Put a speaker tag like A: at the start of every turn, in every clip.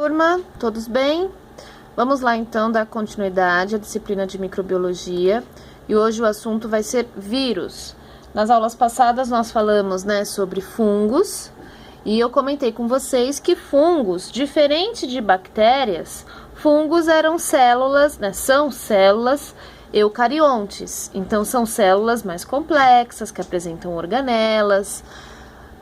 A: Turma, todos bem? Vamos lá então dar continuidade à disciplina de microbiologia e hoje o assunto vai ser vírus. Nas aulas passadas nós falamos, sobre fungos e eu comentei com vocês que fungos, diferente de bactérias, fungos eram células, são células eucariontes, então são células mais complexas que apresentam organelas.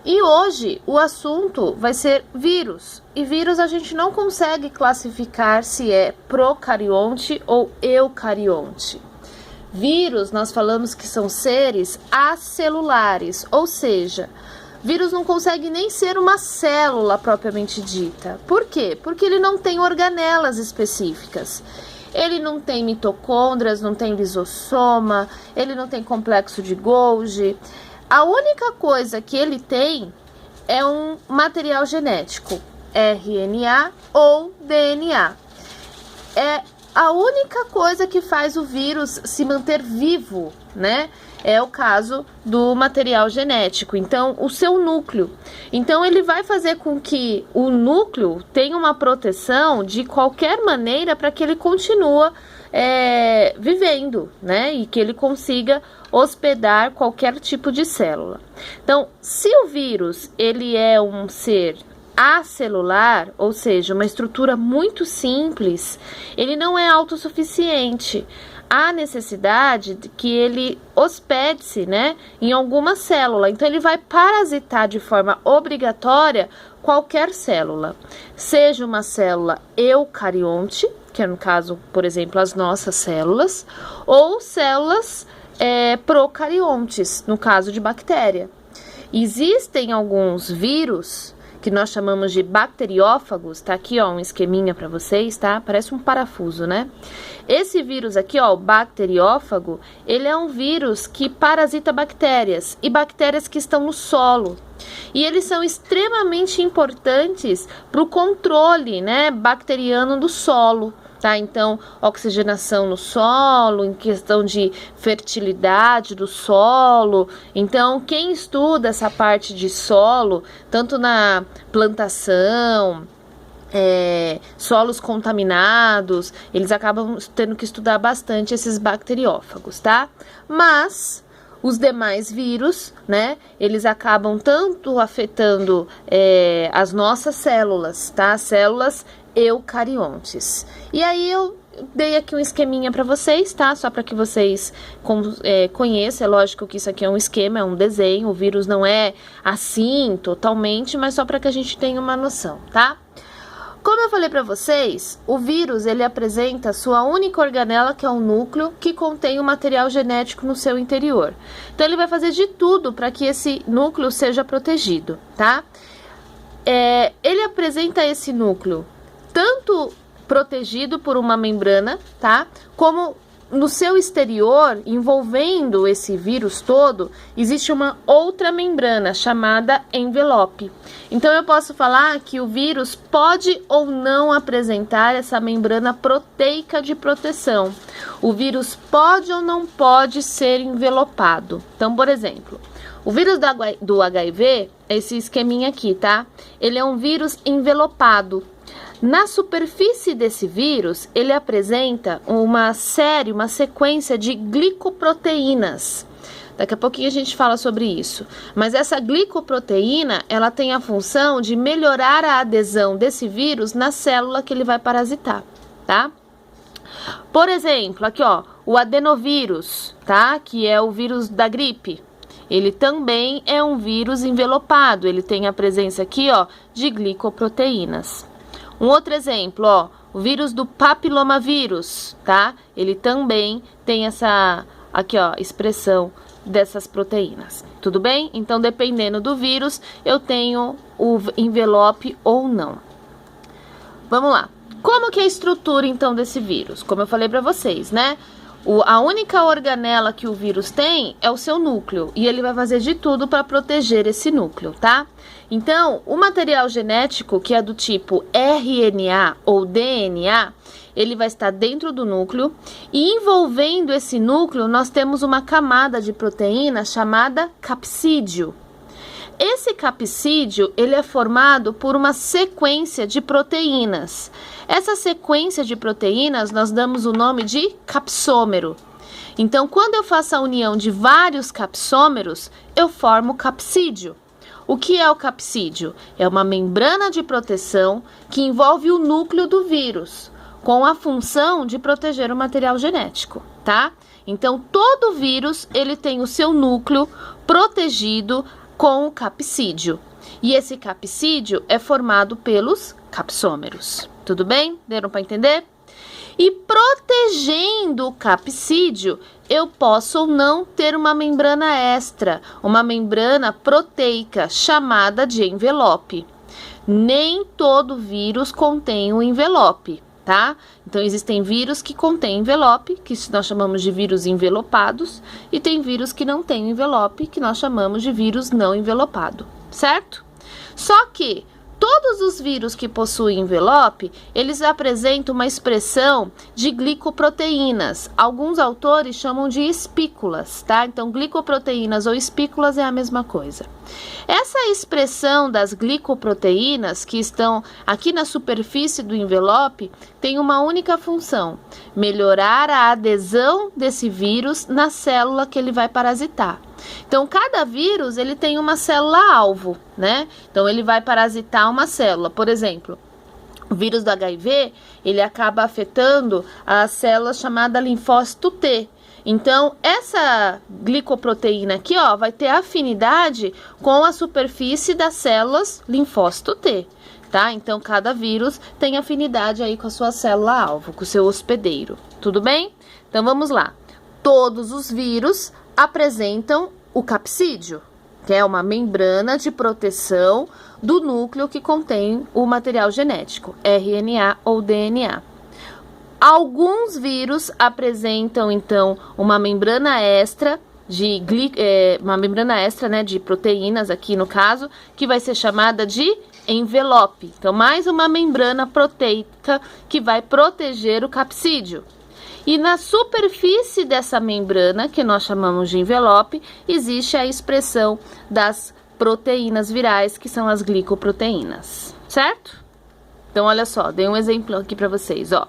A: E hoje o assunto vai ser vírus. E vírus a gente não consegue classificar se é procarionte ou eucarionte. Vírus nós falamos que são seres acelulares, ou seja, vírus não consegue nem ser uma célula propriamente dita. Por quê? Porque ele não tem organelas específicas. Ele não tem mitocôndrias, não tem lisossoma, ele não tem complexo de Golgi. A única coisa que ele tem é um material genético, RNA ou DNA. É a única coisa que faz o vírus se manter vivo, É o caso do material genético, então o seu núcleo. Então ele vai fazer com que o núcleo tenha uma proteção de qualquer maneira para que ele continue vivendo, E que ele consiga hospedar qualquer tipo de célula. Então, se o vírus ele é um ser acelular, ou seja, uma estrutura muito simples, ele não é autossuficiente. Há necessidade de que ele hospede-se, em alguma célula. Então, ele vai parasitar de forma obrigatória qualquer célula, seja uma célula eucarionte, que é no caso, por exemplo, as nossas células, ou células procariontes, no caso de bactéria. Existem alguns vírus que nós chamamos de bacteriófagos, tá aqui, um esqueminha para vocês, tá? Parece um parafuso, Esse vírus aqui, o bacteriófago, ele é um vírus que parasita bactérias e bactérias que estão no solo. E eles são extremamente importantes para o controle, bacteriano do solo. Tá? Então, oxigenação no solo, em questão de fertilidade do solo. Então, quem estuda essa parte de solo, tanto na plantação, solos contaminados, eles acabam tendo que estudar bastante esses bacteriófagos, tá? Mas os demais vírus, eles acabam tanto afetando as nossas células, tá? Células eucariontes. E aí eu dei aqui um esqueminha para vocês, tá? Só para que vocês conheçam. É lógico que isso aqui é um esquema, é um desenho. O vírus não é assim totalmente, mas só para que a gente tenha uma noção, tá? Como eu falei para vocês, o vírus ele apresenta sua única organela, que é o núcleo, que contém o material genético no seu interior. Então ele vai fazer de tudo para que esse núcleo seja protegido, tá? Ele apresenta esse núcleo tanto protegido por uma membrana, tá? Como no seu exterior, envolvendo esse vírus todo, existe uma outra membrana chamada envelope. Então eu posso falar que o vírus pode ou não apresentar essa membrana proteica de proteção. O vírus pode ou não pode ser envelopado. Então, por exemplo, o vírus do HIV, esse esqueminha aqui, tá? Ele é um vírus envelopado. Na superfície desse vírus, ele apresenta uma sequência de glicoproteínas. Daqui a pouquinho a gente fala sobre isso. Mas essa glicoproteína, ela tem a função de melhorar a adesão desse vírus na célula que ele vai parasitar, tá? Por exemplo, aqui, o adenovírus, tá? Que é o vírus da gripe. Ele também é um vírus envelopado. Ele tem a presença aqui, de glicoproteínas. Um outro exemplo, o vírus do papilomavírus, tá? Ele também tem essa, aqui, expressão dessas proteínas. Tudo bem? Então, dependendo do vírus, eu tenho o envelope ou não. Vamos lá. Como que é a estrutura, então, desse vírus? Como eu falei para vocês, A única organela que o vírus tem é o seu núcleo, e ele vai fazer de tudo para proteger esse núcleo, tá? Então, o material genético, que é do tipo RNA ou DNA, ele vai estar dentro do núcleo, e envolvendo esse núcleo, nós temos uma camada de proteína chamada capsídeo. esse capsídeo, ele é formado por uma sequência de proteínas. Essa sequência de proteínas, nós damos o nome de capsômero. Então, quando eu faço a união de vários capsômeros, eu formo o capsídeo. O que é o capsídeo? É uma membrana de proteção que envolve o núcleo do vírus, com a função de proteger o material genético, tá? Então, todo vírus, ele tem o seu núcleo protegido com o capsídeo. E esse capsídeo é formado pelos capsômeros. Tudo bem? Deram para entender? E protegendo o capsídeo, eu posso ou não ter uma membrana extra, uma membrana proteica, chamada de envelope. Nem todo vírus contém um envelope, tá? Então, existem vírus que contêm envelope, que nós chamamos de vírus envelopados, e tem vírus que não têm envelope, que nós chamamos de vírus não envelopado, certo? Só que todos os vírus que possuem envelope, eles apresentam uma expressão de glicoproteínas. Alguns autores chamam de espículas, tá? Então, glicoproteínas ou espículas é a mesma coisa. Essa expressão das glicoproteínas que estão aqui na superfície do envelope tem uma única função: melhorar a adesão desse vírus na célula que ele vai parasitar. Então, cada vírus, ele tem uma célula-alvo, né? Então, ele vai parasitar uma célula. Por exemplo, o vírus do HIV, ele acaba afetando a célula chamada linfócito T. Então, essa glicoproteína aqui, ó, vai ter afinidade com a superfície das células linfócito T, tá? Então, cada vírus tem afinidade aí com a sua célula-alvo, com o seu hospedeiro. Tudo bem? Então, vamos lá. Todos os vírus apresentam o capsídeo, que é uma membrana de proteção do núcleo que contém o material genético, RNA ou DNA. Alguns vírus apresentam, então, uma membrana extra de proteínas, aqui no caso, que vai ser chamada de envelope. Então, mais uma membrana proteica que vai proteger o capsídeo. E na superfície dessa membrana, que nós chamamos de envelope, existe a expressão das proteínas virais, que são as glicoproteínas, certo? Então, olha só, dei um exemplo aqui para vocês, ó.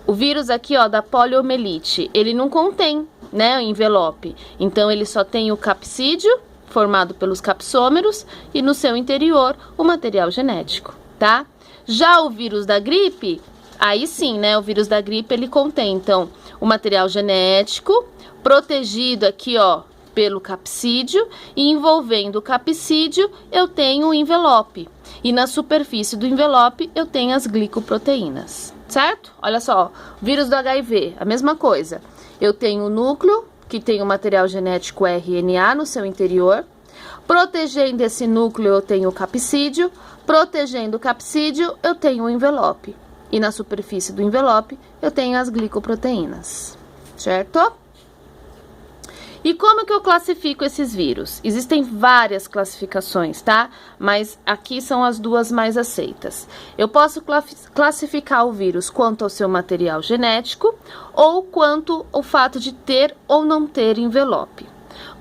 A: O vírus aqui, ó, da poliomielite, ele não contém, né, o envelope. Então, ele só tem o capsídeo, formado pelos capsômeros, e no seu interior, o material genético, tá? Já o vírus da gripe, aí sim, né, o vírus da gripe, ele contém, então, o material genético, protegido aqui, ó, pelo capsídeo, e envolvendo o capsídeo, eu tenho o envelope. E na superfície do envelope, eu tenho as glicoproteínas, certo? Olha só, o vírus do HIV, a mesma coisa. Eu tenho o núcleo, que tem o material genético RNA no seu interior. Protegendo esse núcleo, eu tenho o capsídeo. Protegendo o capsídeo, eu tenho o envelope. E na superfície do envelope, eu tenho as glicoproteínas, certo? E como que eu classifico esses vírus? Existem várias classificações, tá? Mas aqui são as duas mais aceitas. Eu posso classificar o vírus quanto ao seu material genético ou quanto ao fato de ter ou não ter envelope.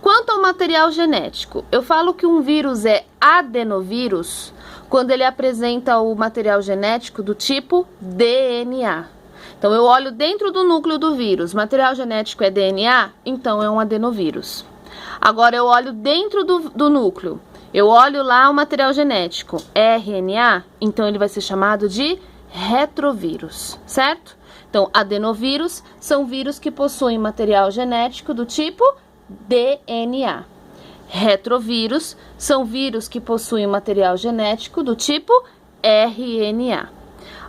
A: Quanto ao material genético, eu falo que um vírus é adenovírus quando ele apresenta o material genético do tipo DNA. Então, eu olho dentro do núcleo do vírus, material genético é DNA, então é um adenovírus. Agora, eu olho dentro do núcleo, eu olho lá o material genético, RNA, então ele vai ser chamado de retrovírus, certo? Então, adenovírus são vírus que possuem material genético do tipo DNA. Retrovírus são vírus que possuem material genético do tipo RNA.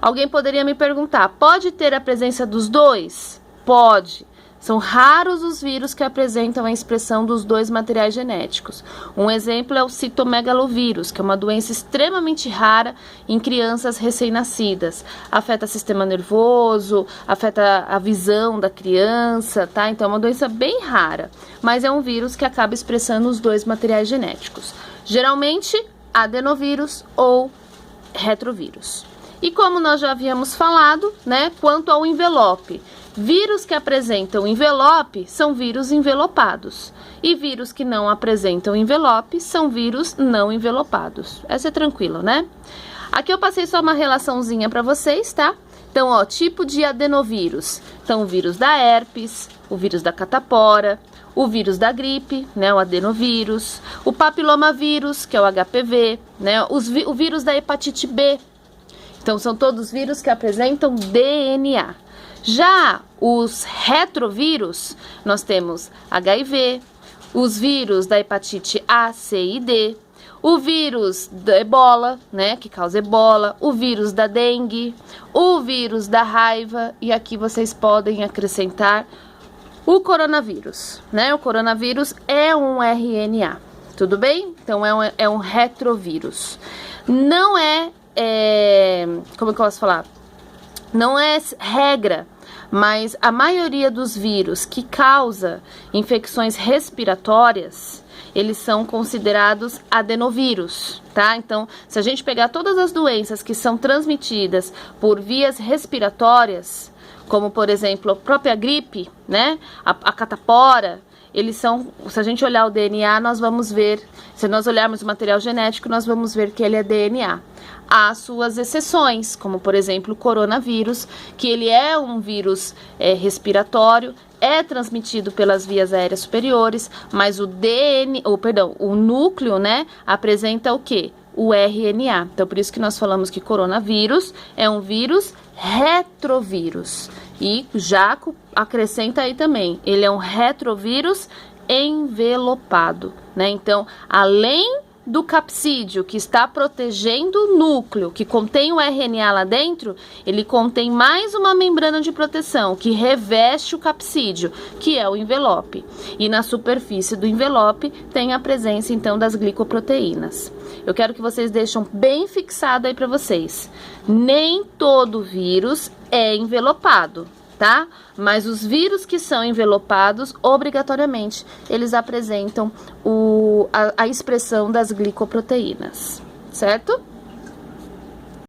A: Alguém poderia me perguntar, pode ter a presença dos dois? Pode. São raros os vírus que apresentam a expressão dos dois materiais genéticos. Um exemplo é o citomegalovírus, que é uma doença extremamente rara em crianças recém-nascidas. Afeta o sistema nervoso, afeta a visão da criança, tá? Então é uma doença bem rara, mas é um vírus que acaba expressando os dois materiais genéticos. Geralmente, adenovírus ou retrovírus. E como nós já havíamos falado, né, quanto ao envelope, Vírus que apresentam envelope são vírus envelopados. E vírus que não apresentam envelope são vírus não envelopados. Essa é tranquilo, né? Aqui eu passei só uma relaçãozinha para vocês, tá? Então, ó, tipo de adenovírus. Então, o vírus da herpes, o vírus da catapora, o vírus da gripe, né, o adenovírus, o papilomavírus, que é o HPV, né, o vírus da hepatite B. Então, são todos vírus que apresentam DNA. Já os retrovírus, nós temos HIV, os vírus da hepatite A, C e D, o vírus da ebola, né, que causa ebola, o vírus da dengue, o vírus da raiva, e aqui vocês podem acrescentar o coronavírus, né? O coronavírus é um RNA, tudo bem? Então, é um retrovírus. Não como que eu posso falar? Não é regra, mas a maioria dos vírus que causa infecções respiratórias, eles são considerados adenovírus, tá? Então, se a gente pegar todas as doenças que são transmitidas por vias respiratórias, como, por exemplo, a própria gripe, né? A catapora, eles são, se a gente olhar o DNA, nós vamos ver, se nós olharmos o material genético, nós vamos ver que ele é DNA. Há suas exceções, como, por exemplo, o coronavírus, que ele é um vírus respiratório, é transmitido pelas vias aéreas superiores, mas o núcleo, né, apresenta o quê? O RNA. Então, por isso que nós falamos que coronavírus é um vírus retrovírus. E já acrescenta aí também, ele é um retrovírus envelopado, né? Então, além do capsídeo, que está protegendo o núcleo, que contém o RNA lá dentro, ele contém mais uma membrana de proteção, que reveste o capsídeo, que é o envelope. E na superfície do envelope tem a presença, então, das glicoproteínas. Eu quero que vocês deixem bem fixado aí para vocês. Nem todo vírus é envelopado, tá? Mas os vírus que são envelopados, obrigatoriamente, eles apresentam a expressão das glicoproteínas, certo?